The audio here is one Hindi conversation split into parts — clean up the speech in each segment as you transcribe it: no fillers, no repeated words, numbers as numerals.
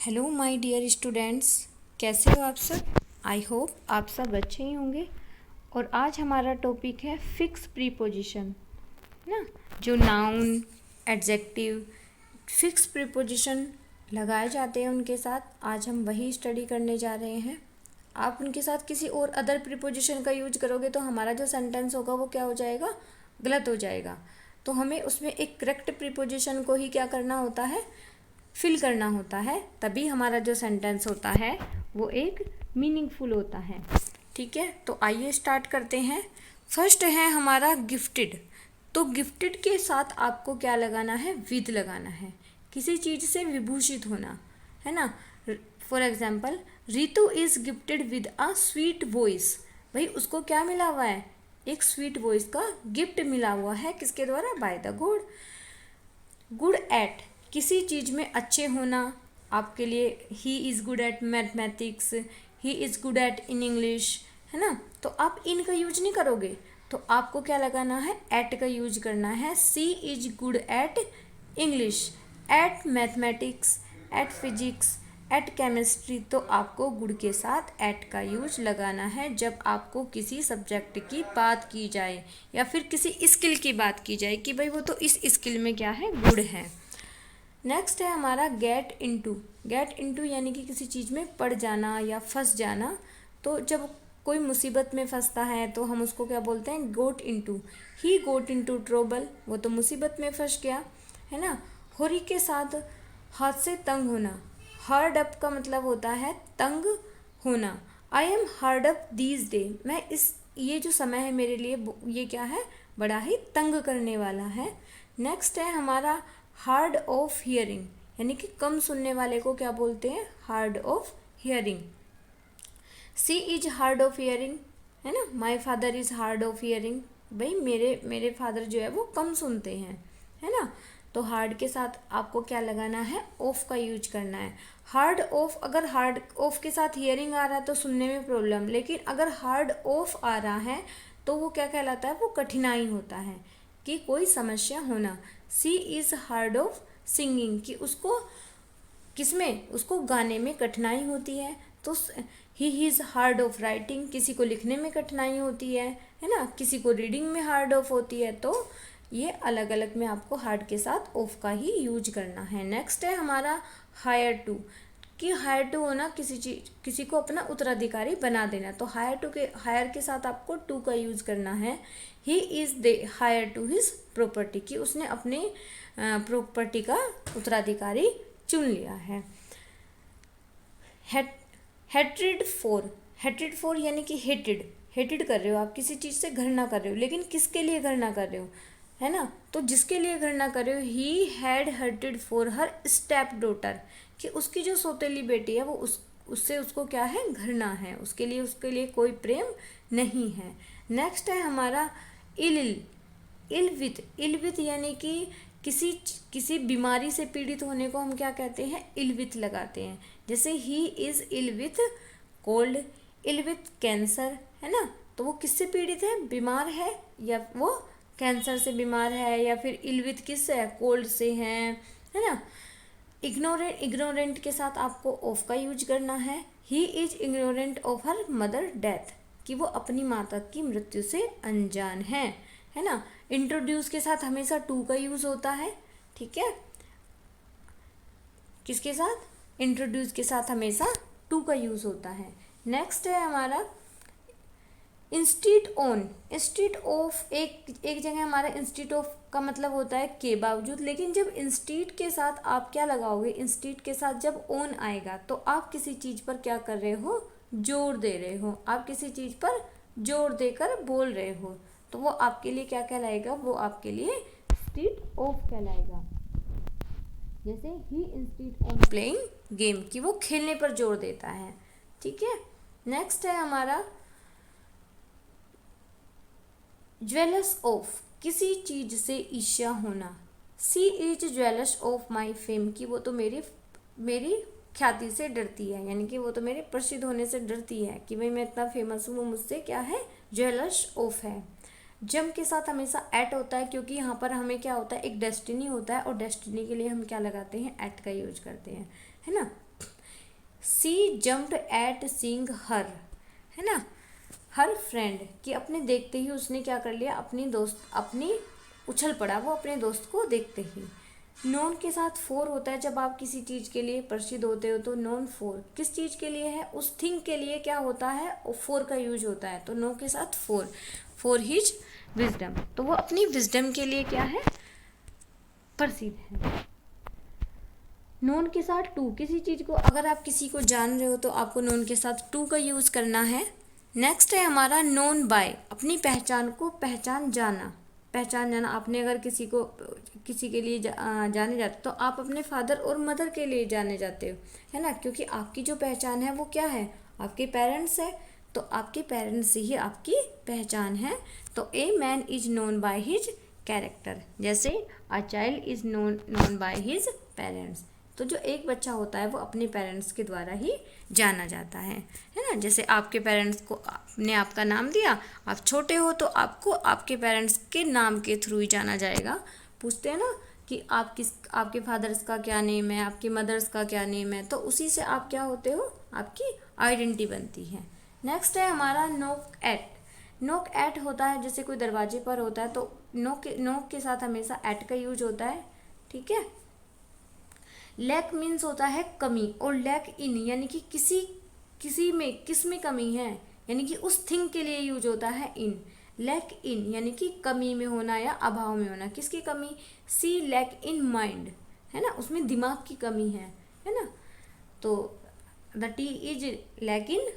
हेलो माय डियर स्टूडेंट्स, कैसे हो आप सब। आई होप आप सब अच्छे ही होंगे। और आज हमारा टॉपिक है फिक्स प्रीपोजिशन ना, जो नाउन एडजेक्टिव फिक्स प्रीपोजिशन लगाए जाते हैं उनके साथ आज हम वही स्टडी करने जा रहे हैं। आप उनके साथ किसी और अदर प्रीपोजिशन का यूज करोगे तो हमारा जो सेंटेंस होगा वो क्या हो जाएगा, गलत हो जाएगा। तो हमें उसमें एक करेक्ट प्रीपोजिशन को ही क्या करना होता है, फिल करना होता है, तभी हमारा जो सेंटेंस होता है वो एक मीनिंगफुल होता है। ठीक है, तो आइए स्टार्ट करते हैं। फर्स्ट है हमारा गिफ्टेड। तो गिफ्टेड के साथ आपको क्या लगाना है, विद लगाना है, किसी चीज़ से विभूषित होना है ना। For example, Ritu is gifted with a sweet voice. भाई उसको क्या मिला हुआ है, एक स्वीट वॉइस का गिफ्ट मिला हुआ है, किसके द्वारा, by the God. Good at, किसी चीज़ में अच्छे होना, आपके लिए he is good at mathematics, he is good at in English, है ना। तो आप इन का यूज नहीं करोगे, तो आपको क्या लगाना है, एट का यूज करना है। C is good at English, at mathematics, at physics, at chemistry. तो आपको गुड के साथ एट का यूज लगाना है जब आपको किसी सब्जेक्ट की बात की जाए या फिर किसी स्किल की बात की जाए कि भाई वो तो इस स्किल में क्या है, गुड है। नेक्स्ट है हमारा गेट इनटू। गेट इनटू यानी कि किसी चीज़ में पड़ जाना या फंस जाना। तो जब कोई मुसीबत में फंसता है तो हम उसको क्या बोलते हैं, गोट इनटू। ही गोट इनटू ट्रबल, वो तो मुसीबत में फंस गया, है ना। होरी के साथ हाथ से तंग होना। हार्ड अप का मतलब होता है तंग होना। I am hard up these day, मैं ये जो समय है मेरे लिए ये क्या है, बड़ा ही तंग करने वाला है। नेक्स्ट है हमारा हार्ड ऑफ हियरिंग, यानी कि कम सुनने वाले को क्या बोलते हैं, hard of hearing. She is hard of hearing, है ना। My father is hard of hearing, भाई मेरे फादर जो है वो कम सुनते हैं, है ना। तो हार्ड के साथ आपको क्या लगाना है, ऑफ का यूज करना है। हार्ड ऑफ, अगर हार्ड ऑफ के साथ हियरिंग आ रहा है तो सुनने में प्रॉब्लम, लेकिन अगर हार्ड ऑफ आ रहा है तो वो क्या कहलाता है, वो कठिनाई होता है कि कोई समस्या होना। सी इज हार्ड ऑफ सिंगिंग, कि उसको किसमें, उसको गाने में कठिनाई होती है। तो he is hard of writing, किसी को लिखने में कठिनाई होती है ना, किसी को रीडिंग में हार्ड ऑफ होती है। तो ये अलग अलग में आपको हार्ड के साथ ऑफ का ही यूज करना है। नेक्स्ट है हमारा हायर टू, कि हायर टू होना, किसी को अपना उत्तराधिकारी बना देना। तो हायर के साथ आपको टू का यूज करना है। He is the heir to his property, कि उसने अपने प्रॉपर्टी का उत्तराधिकारी चुन लिया है। हेट्रेड फॉर यानी कि हेटेड कर रहे हो आप, किसी चीज़ से घृणा कर रहे हो, लेकिन किसके लिए घृणा कर रहे हो, है ना। तो जिसके लिए घृणा कर रहे हो, he had hated for her step daughter, कि उसकी जो सौतेली बेटी है वो उससे उसको क्या है, घृणा है, उसके लिए कोई प्रेम नहीं है। नेक्स्ट है हमारा इल विथ यानी कि किसी बीमारी से पीड़ित होने को हम क्या कहते हैं, इल विथ लगाते हैं। जैसे he is ill with cold, ill with cancer, है ना। तो वो किससे पीड़ित है, बीमार है, या वो कैंसर से बीमार है, या फिर इल विथ किससे है, कोल्ड से है ना। इग्नोरेंट के साथ आपको ऑफ का यूज करना है। He is ignorant of her mother death, कि वो अपनी माता की मृत्यु से अनजान है ना। इंट्रोड्यूस के साथ हमेशा टू का यूज होता है, ठीक है। किसके साथ, इंट्रोड्यूस के साथ हमेशा टू का यूज होता है। नेक्स्ट है हमारा इंस्टीट ऑन। इंस्टीट ऑफ एक जगह हमारा इंस्टीट ऑफ का मतलब होता है के बावजूद, लेकिन जब इंस्टीट के साथ आप क्या लगाओगे, इंस्टीट के साथ जब ऑन आएगा तो आप किसी चीज़ पर क्या कर रहे हो, जोर दे रहे हो, आप किसी चीज़ पर जोर देकर बोल रहे हो, तो वो आपके लिए क्या कहलाएगा, वो आपके लिए इंस्टीट ऑफ कहलाएगा। जैसे ही इंस्टीट ऑन प्लेइंग गेम, कि वो खेलने पर जोर देता है, ठीक है। नेक्स्ट है हमारा ज्वेलस ऑफ, किसी चीज से ईर्ष्या होना। सी is jealous of my fame, कि वो तो मेरी ख्याति से डरती है, यानी कि वो तो मेरे प्रसिद्ध होने से डरती है, कि भाई मैं इतना फेमस हूँ, वो मुझसे क्या है, ज्वेलस ऑफ है। जम के साथ हमेशा एट होता है, क्योंकि यहाँ पर हमें क्या होता है, एक डेस्टिनी होता है, और डेस्टिनी के लिए हम क्या लगाते हैं, एट का यूज करते हैं, है ना। सी जम्प्ड एट सीइंग हर, है ना, हर फ्रेंड कि अपने देखते ही उसने क्या कर लिया, अपनी उछल पड़ा वो अपने दोस्त को देखते ही। नोन के साथ फोर होता है जब आप किसी चीज़ के लिए प्रसिद्ध होते हो, तो नोन फोर किस चीज़ के लिए है, उस थिंग के लिए क्या होता है, फोर का यूज होता है। तो नो के साथ फोर, फॉर हिज विजडम, तो वो अपनी विजडम के लिए क्या है, प्रसिद्ध है। नोन के साथ टू, किसी चीज़ को अगर आप किसी को जान रहे हो तो आपको नोन के साथ टू का यूज़ करना है। नेक्स्ट है हमारा नोन बाय, अपनी पहचान को पहचान जाना, पहचान जाना। आपने अगर किसी के लिए जाने जाते तो आप अपने फादर और मदर के लिए जाने जाते हो, है ना, क्योंकि आपकी जो पहचान है वो क्या है, आपके पेरेंट्स है, तो आपके पेरेंट्स से ही आपकी पहचान है। तो a man is known by his character, जैसे a child is known by his parents, तो जो एक बच्चा होता है वो अपने पेरेंट्स के द्वारा ही जाना जाता है ना। जैसे आपके पेरेंट्स को आपने आपका नाम दिया, आप छोटे हो तो आपको आपके पेरेंट्स के नाम के थ्रू ही जाना जाएगा। पूछते हैं ना कि आपके फादर्स का क्या नेम है, आपकी मदर्स का क्या नेम है, तो उसी से आप क्या होते हो, आपकी आइडेंटिटी बनती है। नेक्स्ट है हमारा नॉक एट। नॉक एट होता है जैसे कोई दरवाजे पर होता है तो नॉक के साथ हमेशा एट का यूज होता है, ठीक है। लैक मीन्स होता है कमी, और लैक इन यानी कि किसी में किस में कमी है, यानी कि उस थिंग के लिए यूज होता है इन। लैक इन यानी कि कमी में होना या अभाव में होना, किसकी कमी, सी लैक इन माइंड, है ना, उसमें दिमाग की कमी है ना। तो the tea is lack in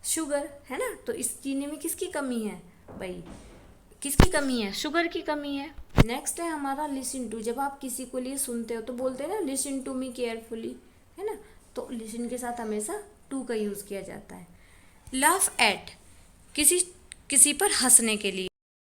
sugar, है ना, तो इस चीनी में किसकी कमी है भाई, किसकी कमी है, शुगर की कमी है। नेक्स्ट है हमारा लिसन टू, जब आप किसी को लिए सुनते हो तो बोलते हैं ना लिसन टू मी केयरफुली, है ना, तो लिसन के साथ हमेशा टू का यूज़ किया जाता है। लाफ एट, किसी पर हंसने के लिए।